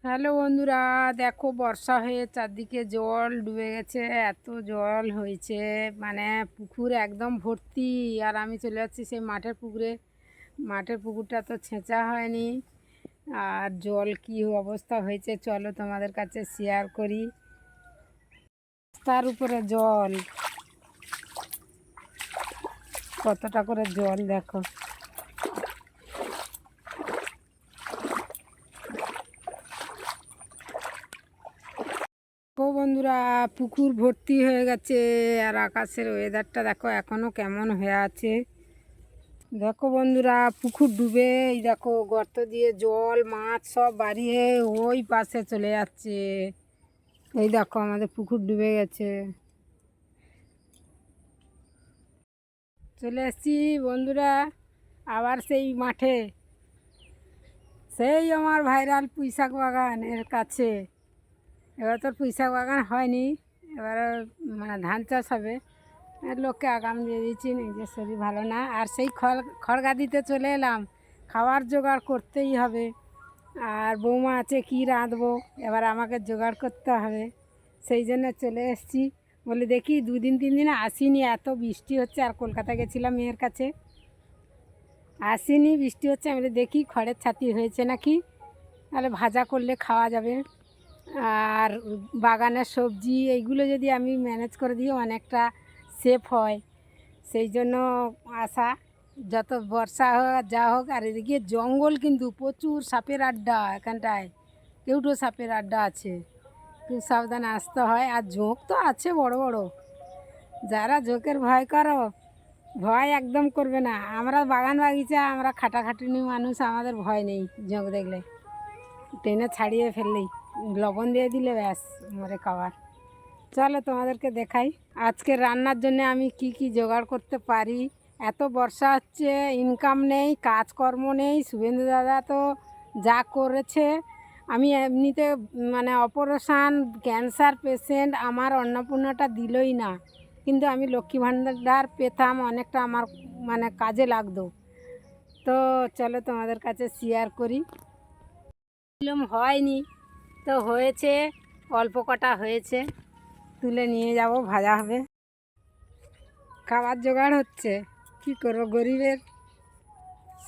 Hello বন্ধুরা, দেখো বর্ষা হয়ে চারদিকে জল ডুবে গেছে। এত জল হয়েছে, মানে পুকুর একদম ভর্তি। আর আমি চলে যাচ্ছি সেই মাঠের পুকুরে। মাঠের পুকুরটা তো ছেঁচা হয়নি। আর জল কি অবস্থা হয়েছে চলো তোমাদের কাছে শেয়ার করি। তার উপরে জল, কতটা করে জল দেখো। ও বন্ধুরা, পুকুর ভর্তি হয়ে গেছে। আর আকাশের ওয়েদারটা দেখো এখনো কেমন হয়ে আছে। দেখো বন্ধুরা, পুকুর ডুবে, এই দেখো গর্ত দিয়ে জল, মাছ সব বাড়িয়ে ওই পাশে চলে যাচ্ছে। এই দেখো আমাদের পুকুর ডুবে গেছে। চলে এসছি বন্ধুরা আবার সেই মাঠে, সেই আমার ভাইরাল পুঁইশাক বাগানের কাছে। এবার তোর পুঁইশাক বাগান হয়নি, এবার মানে ধান চাষ হবে। লোককে আগাম দিয়ে দিচ্ছি, নিজের শরীর ভালো না। আর সেই খড়গা দিতে চলে এলাম, খাবার জোগাড় করতেই হবে। আর বৌমা আছে, কি রাঁধবো, এবার আমাকে জোগাড় করতে হবে। সেই জন্য চলে এসেছি। বলে দেখি 2-3 দিন আসিনি, এত বৃষ্টি হচ্ছে। আর কলকাতা গেছিলাম মেয়ের কাছে, আসিনি, বৃষ্টি হচ্ছে। আমি দেখি খড়ের ছাতি হয়েছে নাকি, তাহলে ভাজা করলে খাওয়া যাবে। আর বাগানের সবজি এইগুলো যদি আমি ম্যানেজ করে দিই অনেকটা সেফ হয়। সেই জন্য আসা, যত বর্ষা হোক যা হোক। আর এদিকে জঙ্গল, কিন্তু প্রচুর সাপের আড্ডা এখানটায়, কেউটো সাপের আড্ডা আছে, খুব সাবধানে আসতে হয়। আর ঝোঁক তো আছে বড় বড়, যারা ঝোঁকের ভয় করো, ভয় একদম করবে না। আমরা বাগান বাগিচা, আমরা খাটাখাটুনি মানুষ, আমাদের ভয় নেই। ঝোঁক দেখলে টেনে ছাড়িয়ে ফেললেই, লবণ দিয়ে দিলে ব্যাস মরে খাবার। চলো তোমাদেরকে দেখাই আজকে রান্নার জন্য আমি কি কি জোগাড় করতে পারি। এত বর্ষা হচ্ছে, ইনকাম নেই, কাজকর্ম নেই। শুভেন্দু দাদা তো যা করেছে, আমি এমনিতে মানে অপারেশান ক্যান্সার পেশেন্ট, আমার অন্নপূর্ণাটা দিলই না। কিন্তু আমি লক্ষ্মী ভাণ্ডার পেতাম, অনেকটা আমার মানে কাজে লাগতো। তো চলো তোমাদের কাছে শেয়ার করি। হয়নি তো হয়েছে, অল্প কটা হয়েছে, তুলে নিয়ে যাব, ভাজা হবে। খাবার জোগাড় হচ্ছে, কি করবো, গরিবের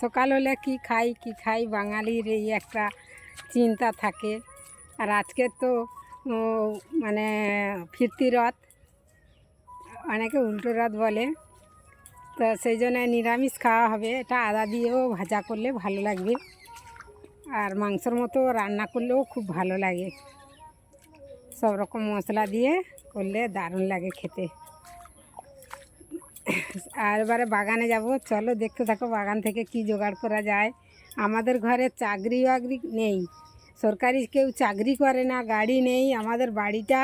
সকাল হলে কি খাই কি খাই, বাঙালির এই একটা চিন্তা থাকে। আর আজকে তো মানে ফিরতি রথ, অনেকে উল্টো রথ বলে, তো সেই জন্য নিরামিষ খাওয়া হবে। এটা আদা দিয়েও ভাজা করলে ভালো লাগবে, আর মাংসর মতো রান্না করলেও খুব ভালো লাগে। সব রকম মশলা দিয়ে করলে দারুণ লাগে খেতে। আর এবারে বাগানে যাব, চলো দেখতে থাকো বাগান থেকে কি জোগাড় করা যায়। আমাদের ঘরে চাকরি বাকরি নেই, সরকারি কেউ চাকরি করে না, গাড়ি নেই। আমাদের বাড়িটা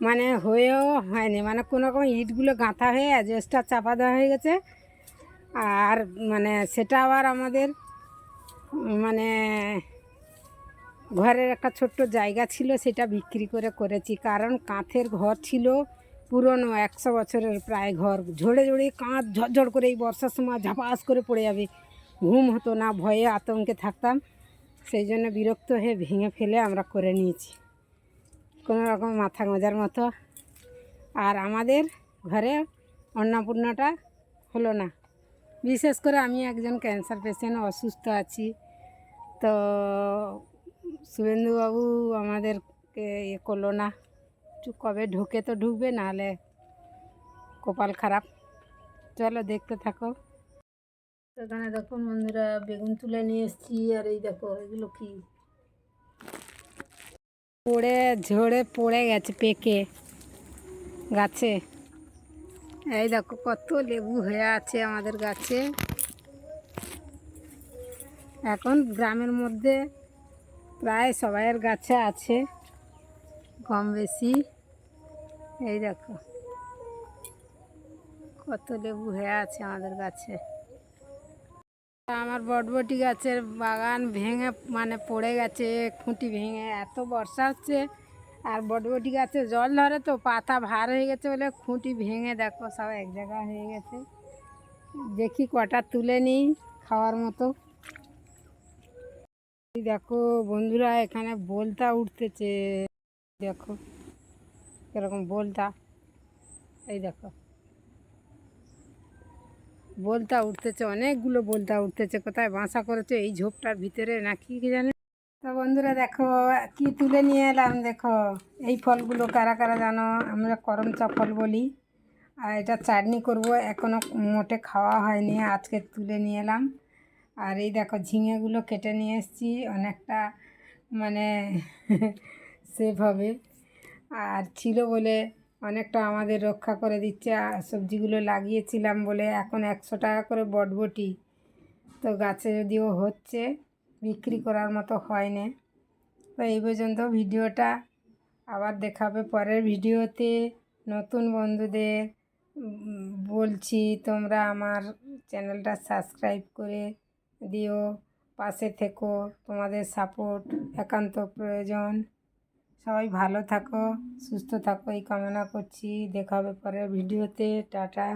মানে হয়েও হয়নি, মানে কোনো রকম ইটগুলো গাঁথা হয়ে অ্যাডবেস্টার চাপা দেওয়া হয়ে গেছে। আর মানে সেটা আবার আমাদের মানে ঘরের একটা ছোট্ট জায়গা ছিল, সেটা বিক্রি করে করেছি। কারণ কাঁথের ঘর ছিল, পুরনো 100 বছরের প্রায় ঘর। ঝড়ে ঝড়ে কাঁথ ঝরঝর করে এই বর্ষার সময় ঝাপাস করে পড়ে যাবে, ঘুম হতো না, ভয়ে আতঙ্কে থাকতাম। সেই জন্য বিরক্ত হয়ে ভেঙে ফেলে আমরা করে নিয়েছি, কোনো রকম মাথা গোঁজার মতো। আর আমাদের ঘরে অন্নপূর্ণাটা হলো না, বিশেষ করে আমি একজন ক্যান্সার পেশেন্ট, অসুস্থ আছি। তো শুভেন্দুবাবু আমাদেরকে করলো না। কবে ঢুকে তো ঢুকবে, নাহলে কপাল খারাপ। চলো দেখতে থাকো। এখানে দেখো বন্ধুরা, বেগুন তুলে নিয়ে এসেছি। আর এই দেখো এগুলো কি পড়ে ঝরে পড়ে গেছে পেকে গাছে। এই দেখো কত লেবু হয়ে আছে আমাদের গাছে। এখন গ্রামের মধ্যে প্রায় সবাইয়ের গাছে আছে কম বেশি। এই দেখো কত লেবু হয়ে আছে আমাদের গাছে। আমার বটবটি গাছের বাগান ভেঙে মানে পড়ে গেছে, খুঁটি ভেঙে। এত বর্ষা হচ্ছে, আর বটবটি গাছে জল ধরে তো, পাতা ভার হয়ে গেছে বলে খুঁটি ভেঙে দেখো সব এক জায়গা হয়ে গেছে। দেখি কটা তুলে নিই খাওয়ার মতো। এই দেখো বন্ধুরা, এখানে বোলতা উঠতেছে। দেখো এরকম বোলতা, এই দেখো বোলতা উঠতেছে, অনেকগুলো বোলতা উঠতেছে। কোথায় বাসা করেছে, এই ঝোপটার ভিতরে নাকি কি জানে। তো বন্ধুরা দেখো কি তুলে নিয়ে এলাম। দেখো এই ফলগুলো কারা কারা জানো, আমরা করমচা ফল বলি। আর এটা চাটনি করব, এখনও মোটে খাওয়া হয়নি, আজকে তুলে নিয়ে এলাম। আর এই দেখো ঝিঙেগুলো কেটে নিয়ে এসেছি, অনেকটা মানে সেফ হবে। আর ছিল বলে অনেকটা আমাদের রক্ষা করে দিচ্ছে। আর সবজিগুলো লাগিয়েছিলাম বলে এখন 100 টাকা করে বটবটি। তো গাছে যদিও হচ্ছে, বিক্রি করার মতো হয় না। তো এই পর্যন্ত ভিডিওটা, আবার দেখাবে পরের ভিডিওতে। নতুন বন্ধুদের বলছি তোমরা আমার চ্যানেলটা সাবস্ক্রাইব করে দিও, পাশে থেকো, তোমাদের সাপোর্ট একান্ত প্রয়োজন। সবাই ভালো থাকো, সুস্থ থাকো এই কামনা করছি। দেখা হবে পরের ভিডিওতে। টাটা।